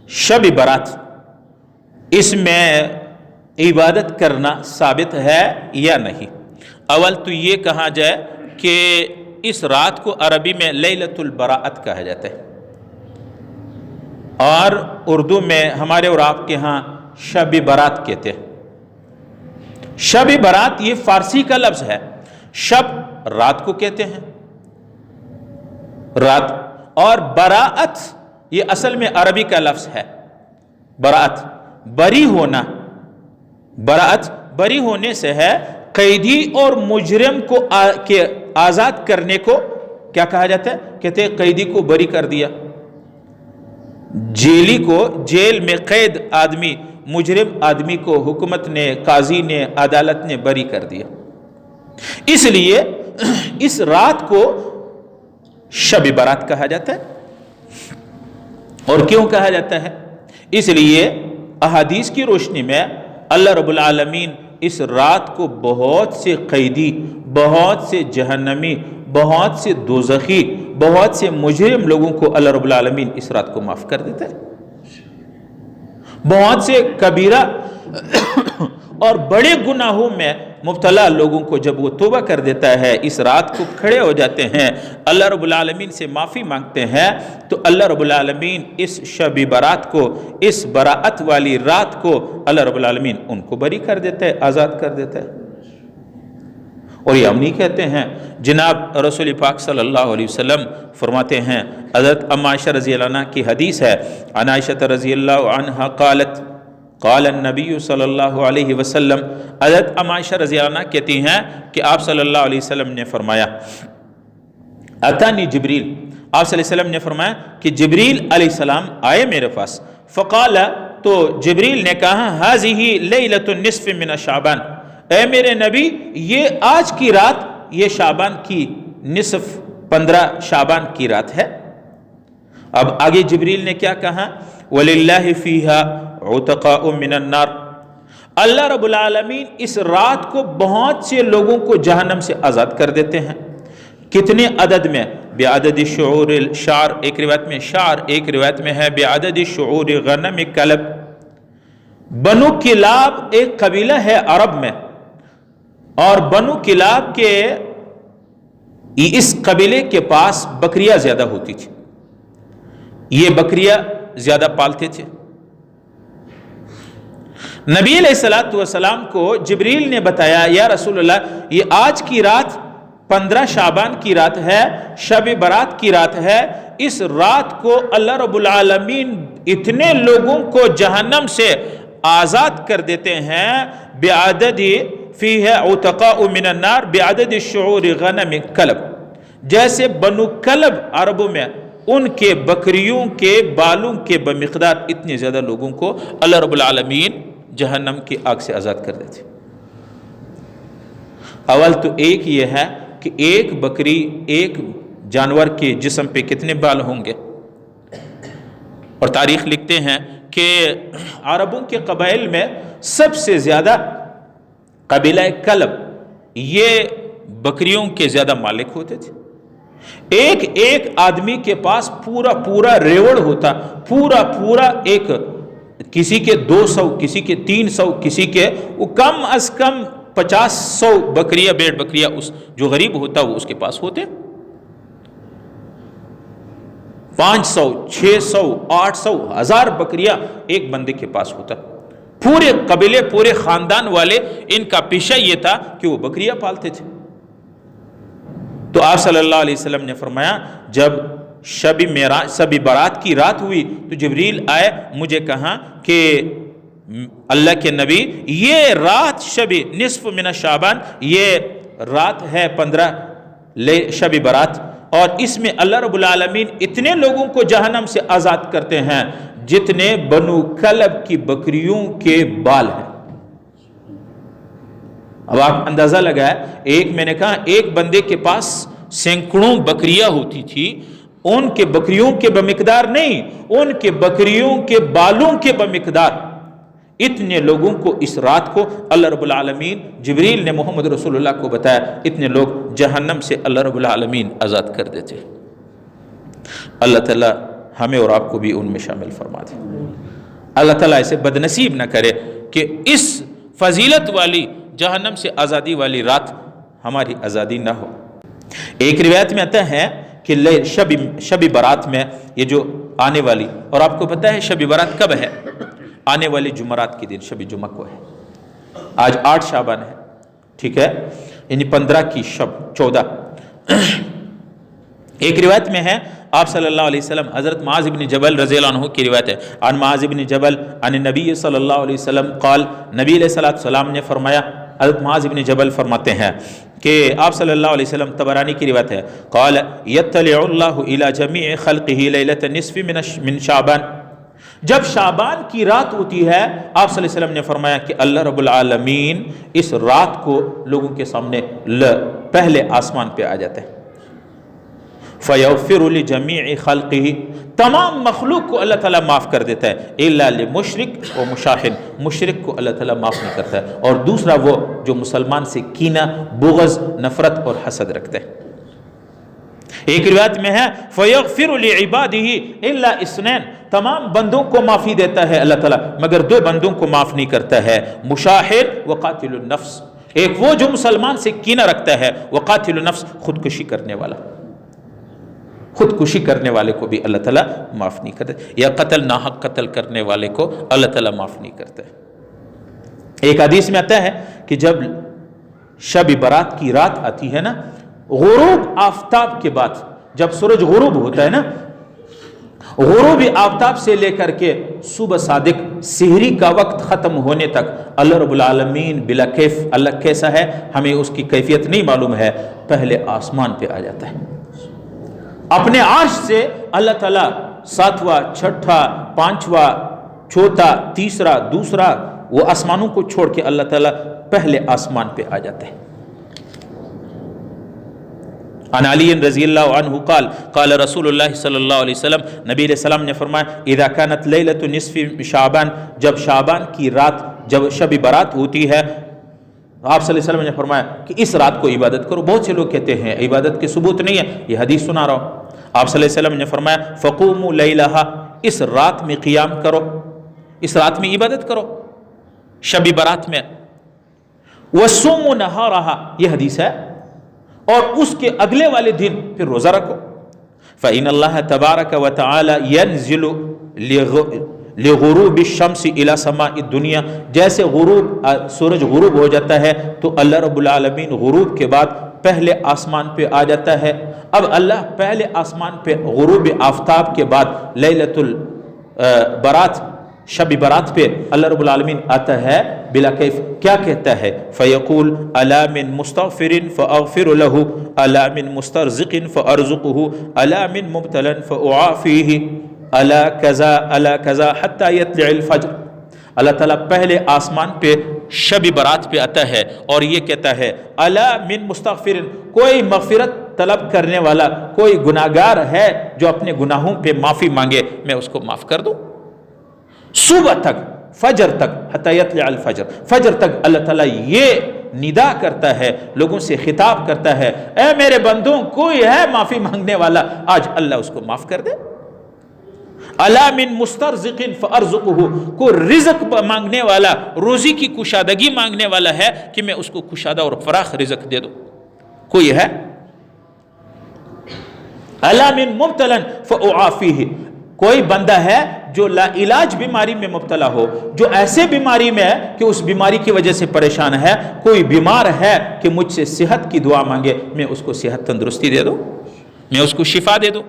शब बारात, इसमें इबादत करना साबित है या नहीं? अवल तो ये कहा जाए कि इस रात को अरबी में लैलतुल बराअत कहा जाता है, और उर्दू में हमारे और आपके यहाँ शब बारात कहते हैं। शब बारात ये फारसी का लफ्ज है। शब रात को कहते हैं, रात, और बराअत ये असल में अरबी का लफ्ज है। बराअत बरी होना, बराअत बरी होने से है। कैदी और मुजरिम को के आजाद करने को क्या कहा जाता है? कहते हैं कैदी को बरी कर दिया। जेली को, जेल में कैद आदमी, मुजरिम आदमी को हुकूमत ने, काजी ने, अदालत ने बरी कर दिया। इसलिए इस रात को शब बारात कहा जाता है। और क्यों कहा जाता है? इसलिए अहादीस की रोशनी में अल्लाह रब्बुल आलमीन इस रात को बहुत से कैदी, बहुत से जहन्नमी, बहुत से दोज़खी, बहुत से मुजरिम लोगों को अल्लाह रब्बुल आलमीन इस रात को माफ कर देता है। बहुत से कबीरा और बड़े गुनाहों में मुब्तला लोगों को जब वो तौबा कर देता है, इस रात को खड़े हो जाते हैं, अल्लाह रब्बुल आलमीन से माफ़ी मांगते हैं, तो अल्लाह रब्बुल आलमीन इस शब बारात को, इस बराअत वाली रात को अल्लाह रब्बुल आलमीन उनको बरी कर देता है, आज़ाद कर देता है। और ये हम नहीं कहते हैं, जनाब रसूल पाक सल्लल्लाहु अलैहि वसल्लम फरमाते हैं, हज़रत अम्मा आयशा रज़ी अल्लाह अन्हा की हदीस है, अन आयशा रज़ी अल्लाहु अन्हा क़ालत क़ाल नबी सल्लल्लाहु अलैहि वसल्लम, हज़रत अम्मा आयशा रज़ी अल्लाह अन्हा कहती हैं कि आप सल्लल्लाहु अलैहि वसल्लम ने फरमाया, अतानी जिब्रील, आप सल्लल्लाहु अलैहि वसल्लम ने फरमाया कि जिब्रील अलैहिस्सलाम आए मेरे पास। फ़क़ाला, तो जिब्रील ने कहा, हाज़िही लैलतुन निस्फ़ मिन शाबान, ऐ मेरे नबी ये आज की रात, ये शाबान की निसफ 15 शाबान की रात है। अब आगे जिब्रील ने क्या कहा? वलिल्लाहि फ़ीहा उतक़ाउ मिनन नार, अल्लाह रब्बुल आलमीन इस रात को बहुत से लोगों को जहन्नम से आज़ाद कर देते हैं। कितने अदद में? बेअदद शुऊर शार, एक रिवायत में शार, एक रिवायत में है बेअदद शुऊर गनम कलब। बनु किलाब एक कबीला है अरब में, और बनु किलाब के इस कबीले के पास बकरियां ज्यादा होती थी, ये बकरियां ज्यादा पालते थे। नबी अलैहिस्सलातु वस्सलाम को जिब्रील ने बताया, या रसूलल्लाह ये आज की रात 15 शाबान की रात है, शब बारात की रात है, इस रात को अल्लाह रब्बुल आलमीन इतने लोगों को जहन्नम से आज़ाद कर देते हैं, बेअदद फ़ीहा उतक़ाउ मिनन नार बेअदद शुऊर गनम कलब, जैसे बनु कलब अरबों में उनके बकरियों के बालों के बमिक़दार इतने ज़्यादा लोगों को अल्लाह रब्बुल आलमीन जहन्नम की आग से आज़ाद कर देते। अवल तो एक ये है कि एक बकरी, एक जानवर के जिस्म पे कितने बाल होंगे। और तारीख लिखते हैं कि अरबों के कबाइल में सबसे ज़्यादा कबीला कलब, ये बकरियों के ज़्यादा मालिक होते थे। एक एक आदमी के पास पूरा पूरा रेवड़ होता, पूरा पूरा एक, किसी के 200, किसी के 300, किसी के वो कम अज कम 50-100 बकरियां, भेड़ बकरियां उस जो गरीब होता वो उसके पास होते। 500, 600, 800, 1000 बकरियां एक बंदे के पास होता। पूरे कबीले, पूरे खानदान वाले, इनका पेशा ये था कि वो बकरियां पालते थे। तो आप सल्लल्लाहु अलैहि वसल्लम ने फरमाया, जब शब बारात की रात हुई तो जिब्रील आए, मुझे कहा कि अल्लाह के नबी ये रात शब निस्फ मिन शाबान, ये रात है 15 शब बारात, और इसमें अल्लाह रब्बुल आलमीन इतने लोगों को जहन्नम से आज़ाद करते हैं जितने बनु कलब की बकरियों के बाल हैं। अब आप अंदाजा लगाए, एक, मैंने कहा एक बंदे के पास सैकड़ों बकरियां होती थी, उनके बकरियों के बमिकदार नहीं, उनके बकरियों के बालों के बमिकदार इतने लोगों को इस रात को अल्लाह रब्बुल आलमीन, जिब्रील ने मोहम्मद रसूलुल्लाह को बताया, इतने लोग जहन्नम से अल्लाह रब्बुल आलमीन आज़ाद कर देते। अल्लाह ताला ہمیں اور آپ کو بھی ان میں شامل فرما دے۔ اللہ تعالیٰ اسے بدنصیب نہ کرے کہ اس فضیلت والی جہنم سے آزادی والی رات ہماری آزادی نہ ہو۔ ایک روایت میں آتا ہے کہ شب برات میں یہ جو آنے والی، اور آپ کو پتہ ہے شب برات کب ہے؟ آنے والی جمعرات کے دن شب جمعہ کو ہے۔ آج 8 شعبان ہے، ٹھیک ہے، یعنی 15 کی شب 14۔ ایک روایت میں ہے آپ صلی اللہ علیہ وسلم، حضرت معاذ بن جبل رضی اللہ عنہ کی روایت ہے، عن معاذ بن جبل عن النبی صلی اللہ علیہ وسلم قال، نبی علیہ السلام نے فرمایا، حضرت معاذ بن جبل فرماتے ہیں کہ آپ صلی اللہ علیہ وسلم، طبرانی کی روایت ہے، قال یطلع اللہ الی جمیع خلقہ لیلۃ النصف من شعبان، جب شعبان کی رات ہوتی ہے آپ صلی اللہ علیہ وسلم نے فرمایا کہ اللہ رب العالمین اس رات کو لوگوں کے سامنے پہلے آسمان پہ آ جاتے ہیں، فَيَغْفِرُ لِجَمِيعِ خَلْقِهِ، تمام مخلوق کو اللہ تعالیٰ معاف کر دیتا ہے، إِلَّا لِمُشْرِك وَمُشَاحِن، مشرک کو اللہ تعالیٰ معاف نہیں کرتا ہے، اور دوسرا وہ جو مسلمان سے کینہ، بغض، نفرت اور حسد رکھتے ہیں۔ ایک روایت میں ہے فَيَغْفِرُ لِعِبَادِهِ إِلَّا اثْنَيْنِ، تمام بندوں کو معافی دیتا ہے اللہ تعالیٰ مگر 2 بندوں کو معاف نہیں کرتا ہے، مشاحر وقاتل النفس، ایک وہ جو مسلمان سے کینہ رکھتا ہے، وقاتل النفس، خودکشی کرنے والا، خودکشی کرنے والے کو بھی اللہ تعالیٰ معاف نہیں کرتا، یا قتل، ناحق قتل کرنے والے کو اللہ تعالیٰ معاف نہیں کرتا ہے۔ ایک حدیث میں آتا ہے کہ جب شب برات کی رات آتی ہے نا، غروب آفتاب کے بعد، جب سورج غروب ہوتا ہے نا، غروب آفتاب سے لے کر کے صبح صادق سحری کا وقت ختم ہونے تک اللہ رب العالمین بلا کیف، اللہ کیسا ہے ہمیں اس کی کیفیت نہیں معلوم ہے، پہلے آسمان پہ آ جاتا ہے، اپنے عرش سے اللہ تعالیٰ 7واں، 6واں، 5واں، 4تھا، 3را، 2سرا، وہ آسمانوں کو چھوڑ کے اللہ تعالیٰ پہلے آسمان پہ آ جاتا ہے۔ عن علی رضی اللہ عنہ قال قال رسول اللہ صلی اللہ علیہ وسلم، نبی علیہ السلام نے فرمایا، اذا كانت لیلۃ نصف شعبان، جب شعبان کی رات، جب شب برات ہوتی ہے، آپ صلی اللہ علیہ وسلم نے فرمایا کہ اس رات کو عبادت کرو۔ بہت سے لوگ کہتے ہیں عبادت کے ثبوت نہیں ہے، یہ حدیث سنا رہا ہوں۔ آپ صلی اللہ علیہ وسلم نے فرمایا فقوموا لیلہا، اس رات میں قیام کرو، اس رات میں عبادت کرو شب برات میں، وصوموا نہارہا، یہ حدیث ہے، اور اس کے اگلے والے دن پھر روزہ رکھو، فإن اللہ تبارک و تعالی ینزل لغروب الشمس الى سماء الدنیا، جیسے غروب سورج غروب ہو جاتا ہے تو اللہ رب العالمین غروب کے بعد پہلے آسمان پہ آ جاتا ہے۔ اب اللہ پہلے آسمان پہ غروب آفتاب کے بعد لیلۃ البرات، شب برات پہ اللہ رب العالمین آتا ہے بلا کیف، کیا کہتا ہے؟ فیقول الا من مستغفر فاغفر له، الا من مسترزق فارزقه، الا من مبتلا فاعافیہ، الا کذا الا کذا حتی یطلع الفجر۔ اللہ تعالیٰ پہلے آسمان پہ شب برات پہ آتا ہے اور یہ کہتا ہے الا من مستغفر، کوئی مغفرت طلب کرنے والا، کوئی گناہگار ہے جو اپنے گناہوں پہ معافی مانگے، میں اس کو معاف کر دوں۔ صبح تک، فجر تک، حتی یطلع الفجر، فجر تک اللہ تعالیٰ یہ ندا کرتا ہے، لوگوں سے خطاب کرتا ہے، اے میرے بندوں، کوئی ہے معافی مانگنے والا، آج اللہ اس کو معاف کر دے۔ الا من مسترزق فارزقہ، کو رزق مانگنے والا، روزی کی کشادگی مانگنے والا ہے کہ میں اس کو کشادہ اور فراخ رزق دے دوں، کوئی ہے؟ الا من مبتلا فاعافیہ، کوئی بندہ ہے جو لا علاج بیماری میں مبتلا ہو، جو ایسے بیماری میں ہے کہ اس بیماری کی وجہ سے پریشان ہے، کوئی بیمار ہے کہ مجھ سے صحت کی دعا مانگے، میں اس کو صحت تندرستی دے دوں، میں اس کو شفا دے دوں۔